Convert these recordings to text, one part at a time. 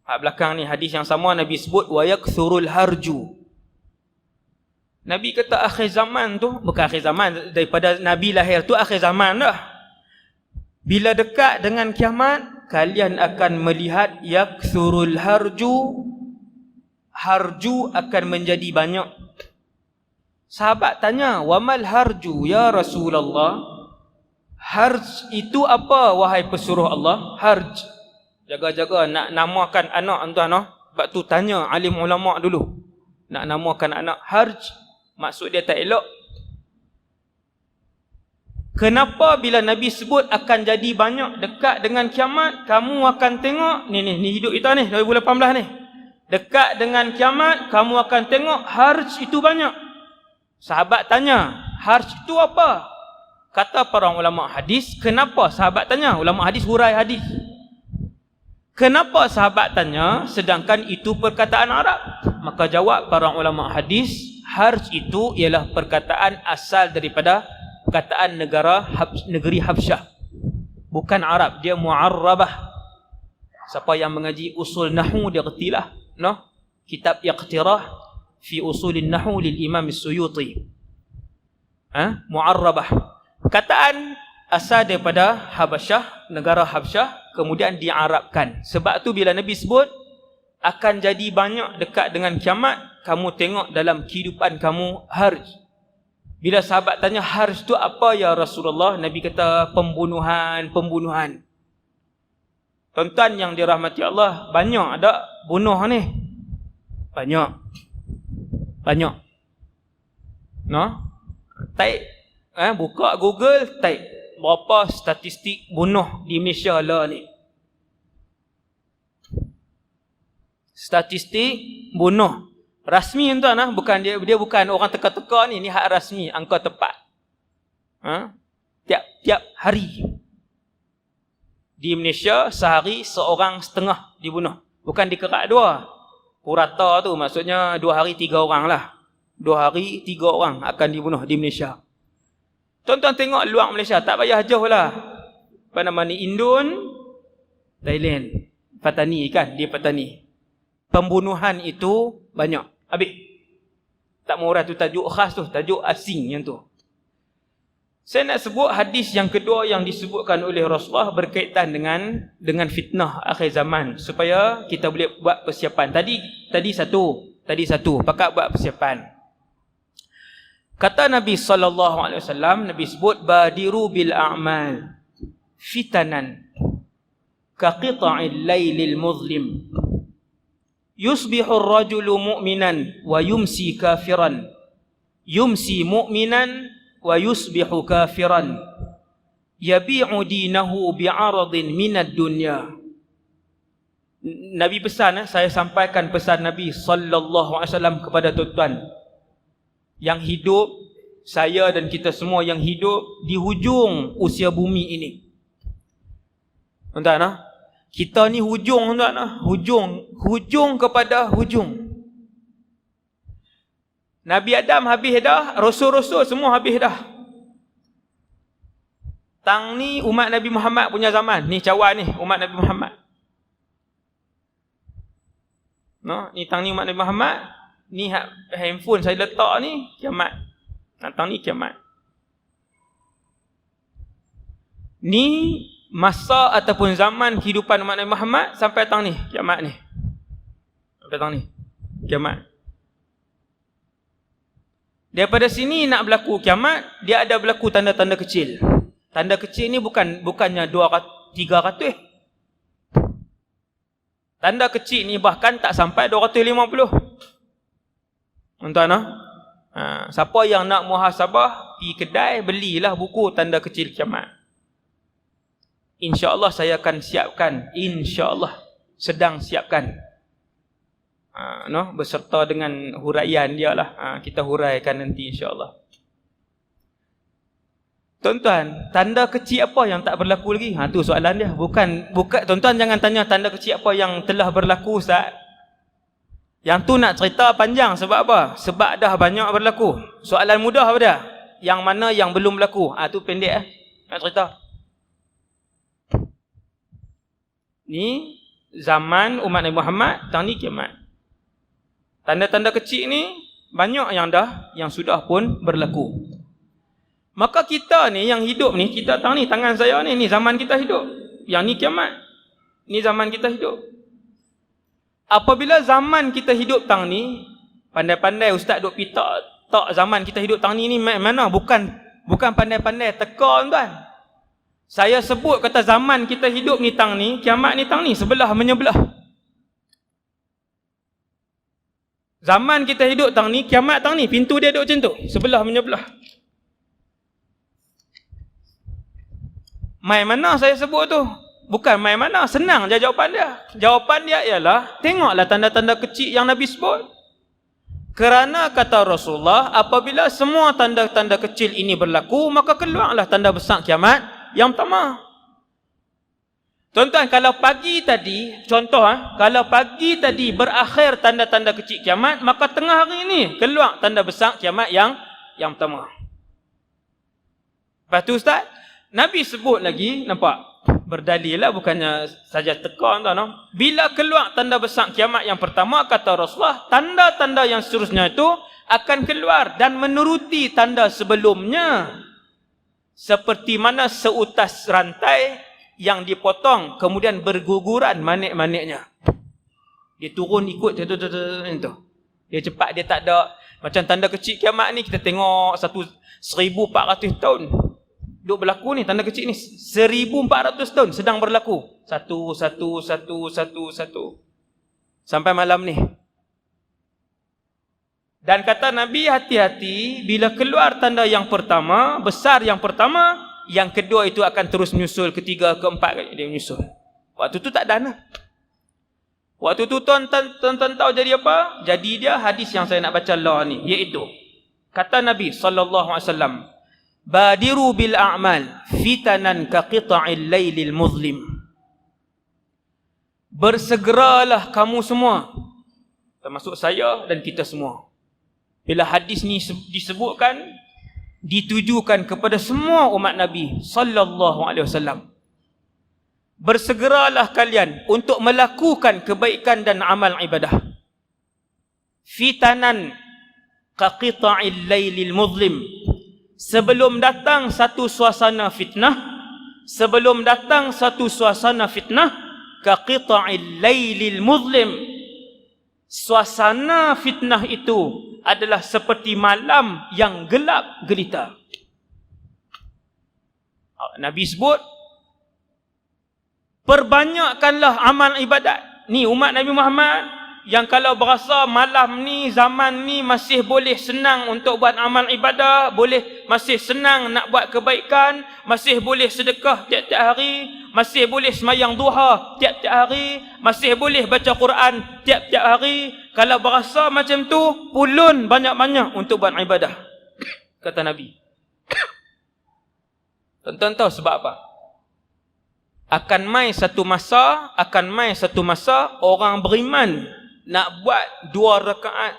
Belakang ni hadis yang sama Nabi sebut wa yakthurul harju. Nabi kata akhir zaman tu, bukan akhir zaman, daripada Nabi lahir tu akhir zaman dah. Bila dekat dengan kiamat, kalian akan melihat yakthurul harju. Harju akan menjadi banyak. Sahabat tanya, wamal harju ya Rasulullah? Harj itu apa wahai pesuruh Allah? Harj. Jaga-jaga nak namakan anak tuan-tuan. Sebab tu tanya alim ulama dulu. Nak namakan anak harj, maksud dia tak elok. Kenapa bila Nabi sebut akan jadi banyak dekat dengan kiamat, kamu akan tengok, ni hidup kita ni 2018 ni. Dekat dengan kiamat, kamu akan tengok harj itu banyak. Sahabat tanya, harj itu apa? Kata para ulama hadis, kenapa sahabat tanya? Ulama hadis hurai hadis. Kenapa sahabat tanya sedangkan itu perkataan Arab? Maka jawab para ulama hadis, harj itu ialah perkataan asal daripada perkataan negeri Habsyah. Bukan Arab, dia mu'arrabah. Siapa yang mengaji usul nahwu dia kertilah, no? Kitab Iqtirah fi usulin nahwu lil Imam As-Suyuti. Mu'arrabah. Perkataan asal daripada Habasyah, negara Habsyah, kemudian diarabkan. Sebab tu bila Nabi sebut akan jadi banyak dekat dengan kiamat, kamu tengok dalam kehidupan kamu harj. Bila sahabat tanya harj tu apa ya Rasulullah, Nabi kata pembunuhan. Tuan-tuan yang dirahmati Allah, banyak ada bunuh ni. Banyak. No? Type, buka Google, type berapa statistik bunuh di Malaysia lah ni. Statistik bunuh rasmi tuan, bukan dia bukan orang teka-teka ni hak rasmi, angka tepat. Tiap hari di Malaysia sehari 1.5 dibunuh. Bukan dikerak 2. Purata tu maksudnya 2 hari 3 orang lah. 2 hari 3 orang akan dibunuh di Malaysia. Tuan-tuan tengok luar Malaysia, tak payah jauh lah. Apa nama ni, Indon, Thailand, Patani kan, dia Patani. Pembunuhan itu banyak. Habis. Tak murah tu tajuk khas tu, tajuk asing yang tu. Saya nak sebut hadis yang kedua yang disebutkan oleh Rasulullah berkaitan dengan fitnah akhir zaman, supaya kita boleh buat persiapan. Tadi satu, pakat buat persiapan. Kata Nabi SAW, Nabi sebut, badiru bil a'mal fitanan ka qita'il laylil muzlim yusbihu ar-rajulu mu'minan wa yumsi kafiran yumsi mu'minan wa yusbihu kafiran yabi'u dinahu bi'aradin minad dunya. Nabi pesan, saya sampaikan pesan Nabi SAW kepada tuan-tuan yang hidup, saya dan kita semua yang hidup di hujung usia bumi ini. Tuan-tuan, kita ni hujung, tuan-tuan, hujung kepada hujung. Nabi Adam habis dah, rasul-rasul semua habis dah. Tang ni umat Nabi Muhammad punya zaman. Ni cawan ni umat Nabi Muhammad. No, ni tang ni umat Nabi Muhammad. Ni handphone saya letak ni kiamat. Datang ni kiamat. Ni masa ataupun zaman kehidupan umat Nabi Muhammad sampai datang ni kiamat ni. Sampai datang ni kiamat. Daripada sini nak berlaku kiamat, dia ada berlaku tanda-tanda kecil. Tanda kecil ni bukannya 300. Tanda kecil ni bahkan tak sampai 250. Tuan-tuan, siapa yang nak muhasabah, pergi kedai, belilah buku tanda kecil kiamat. InsyaAllah saya akan siapkan, insyaAllah sedang siapkan, beserta dengan huraian dia lah. Kita huraikan nanti insyaAllah. Tuan-tuan, tanda kecil apa yang tak berlaku lagi? Tu soalan dia. Bukan tuan-tuan jangan tanya tanda kecil apa yang telah berlaku, Ustaz. Yang tu nak cerita panjang, sebab apa? Sebab dah banyak berlaku. Soalan mudah apa dia? Yang mana yang belum berlaku? Tu pendek nak cerita. Ni zaman umat Nabi Muhammad, tang ni kiamat. Tanda-tanda kecil ni banyak yang sudah pun berlaku. Maka kita ni yang hidup ni, kita tang ni tangan saya ni zaman kita hidup. Yang ni kiamat. Ni zaman kita hidup. Apabila zaman kita hidup tang ni, pandai-pandai ustaz duk pita tak zaman kita hidup tang ni mana bukan pandai-pandai teka tuan. Saya sebut kata zaman kita hidup ni tang ni, kiamat ni tang ni, sebelah menyebelah. Zaman kita hidup tang ni, kiamat tang ni, pintu dia duduk macam tu, sebelah menyebelah. Mai mana saya sebut tu? Bukan mai mana, senang je jawapan dia. Jawapan dia ialah, tengoklah tanda-tanda kecil yang Nabi sebut. Kerana kata Rasulullah, apabila semua tanda-tanda kecil ini berlaku, maka keluarlah tanda besar kiamat yang pertama. Tuan-tuan, kalau pagi tadi, contoh kalau pagi tadi berakhir tanda-tanda kecil kiamat, maka tengah hari ini keluar tanda besar kiamat yang pertama. Lepas tu Ustaz, Nabi sebut lagi, nampak? Berdalil lah, bukannya saja teka tuan. Bila keluar tanda besar kiamat yang pertama, kata Rasulullah, tanda-tanda yang seterusnya itu akan keluar dan menuruti tanda sebelumnya. Seperti mana seutas rantai yang dipotong kemudian berguguran manik-maniknya. Dia turun ikut tu. Dia cepat, dia tak ada macam tanda kecil kiamat ni kita tengok 1400 tahun duk berlaku ni, tanda kecil ni 1400 tahun sedang berlaku. Satu sampai malam ni. Dan kata Nabi, hati-hati bila keluar tanda yang pertama, besar yang pertama, yang kedua itu akan terus menyusul, ketiga, keempat dia menyusul. Waktu tu tak dana. Waktu tu tuan-tuan tahu jadi apa? Jadi dia hadis yang saya nak baca lah ni, iaitu kata Nabi sallallahu alaihi wasallam, badiru bil a'mal fitanan ka qita'il lailil muzlim. Bersegeralah kamu semua, termasuk saya dan kita semua. Bila hadis ni disebutkan, ditujukan kepada semua umat Nabi sallallahu alaihi wasallam. Bersegeralah kalian untuk melakukan kebaikan dan amal ibadah. Fitanan ka qita'il lailil muzlim. Sebelum datang satu suasana fitnah, ka qita'il lailil muzlim. Suasana fitnah itu adalah seperti malam yang gelap gelita. Nabi sebut, perbanyakkanlah amal ibadat. Ni umat Nabi Muhammad yang kalau berasa malam ni, zaman ni masih boleh senang untuk buat amal ibadah, masih senang nak buat kebaikan, masih boleh sedekah tiap-tiap hari, masih boleh semayang duha tiap-tiap hari, masih boleh baca Quran tiap-tiap hari. Kalau berasa macam tu, pulun banyak-banyak untuk buat ibadah, kata Nabi. Tuan-tuan tahu sebab apa? Akan mai satu masa orang beriman nak buat dua rakaat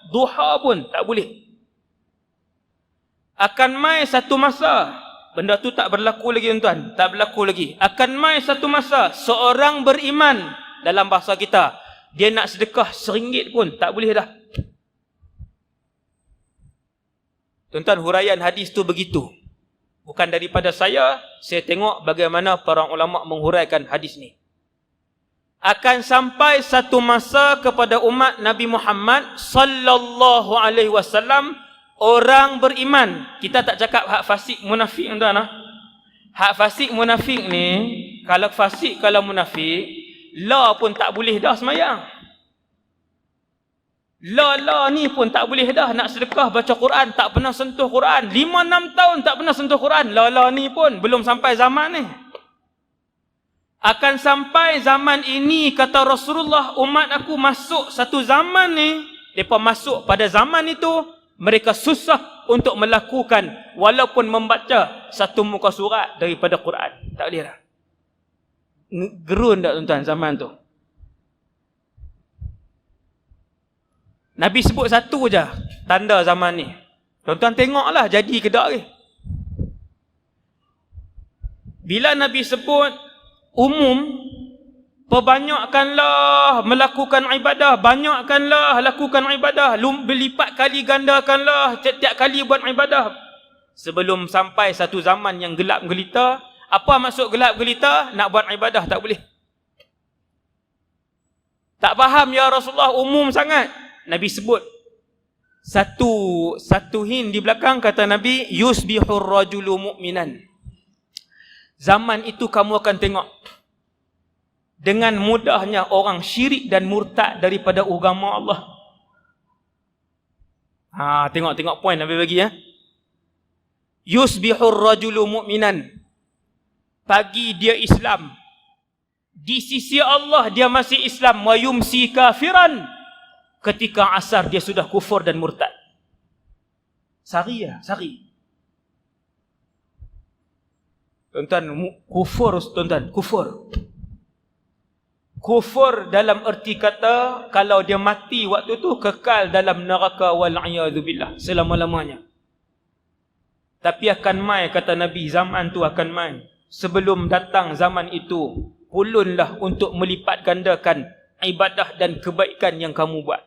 duha pun tak boleh. Akan mai satu masa, benda tu tak berlaku lagi tuan-tuan, tak berlaku lagi. Akan mai satu masa seorang beriman, dalam bahasa kita, dia nak sedekah RM1 pun tak boleh dah. Tuan-tuan, huraian hadis tu begitu. Bukan daripada saya tengok bagaimana para ulama menghuraikan hadis ni. Akan sampai satu masa kepada umat Nabi Muhammad sallallahu alaihi wasallam, orang beriman. Kita tak cakap hak fasik munafik tuan-tuan. Hak fasik munafik ni, kalau fasik, kalau munafik, la pun tak boleh dah semayang. La ni pun tak boleh dah nak sedekah, baca Quran, tak pernah sentuh Quran. 5-6 tahun tak pernah sentuh Quran. La ni pun belum sampai zaman ni. Akan sampai zaman ini, kata Rasulullah, umat aku masuk satu zaman ni, mereka masuk pada zaman itu, mereka susah untuk melakukan walaupun membaca satu muka surat daripada Quran. Tak boleh dah. Gerun tak tuan-tuan zaman tu? Nabi sebut satu je tanda zaman ni. Tuan-tuan tengoklah jadi ke tak ke? Bila Nabi sebut umum, Perbanyakkanlah melakukan ibadah, banyakkanlah lakukan ibadah, berlipat kali gandakanlah setiap kali buat ibadah. Sebelum sampai satu zaman yang gelap gelita. Apa maksud gelap gelita? Nak buat ibadah tak boleh. Tak faham ya Rasulullah, umum sangat. Nabi sebut satu hin di belakang, kata Nabi, yusbihur rajulu mu'minan. Zaman itu kamu akan tengok dengan mudahnya orang syirik dan murtad daripada agama Allah. Tengok poin Nabi bagi ya. Yusbihur rajulu mu'minan. Pagi dia Islam. Di sisi Allah dia masih Islam. Wa yumsi kafiran. Ketika asar dia sudah kufur dan murtad. Sari. Tuan-tuan, kufur. Kufur dalam erti kata, kalau dia mati waktu tu, kekal dalam neraka wal'iyadzubillah, selama-lamanya. Tapi akan mai, kata Nabi, zaman tu akan mai. Sebelum datang zaman itu, ulunlah untuk melipat gandakan ibadah dan kebaikan yang kamu buat.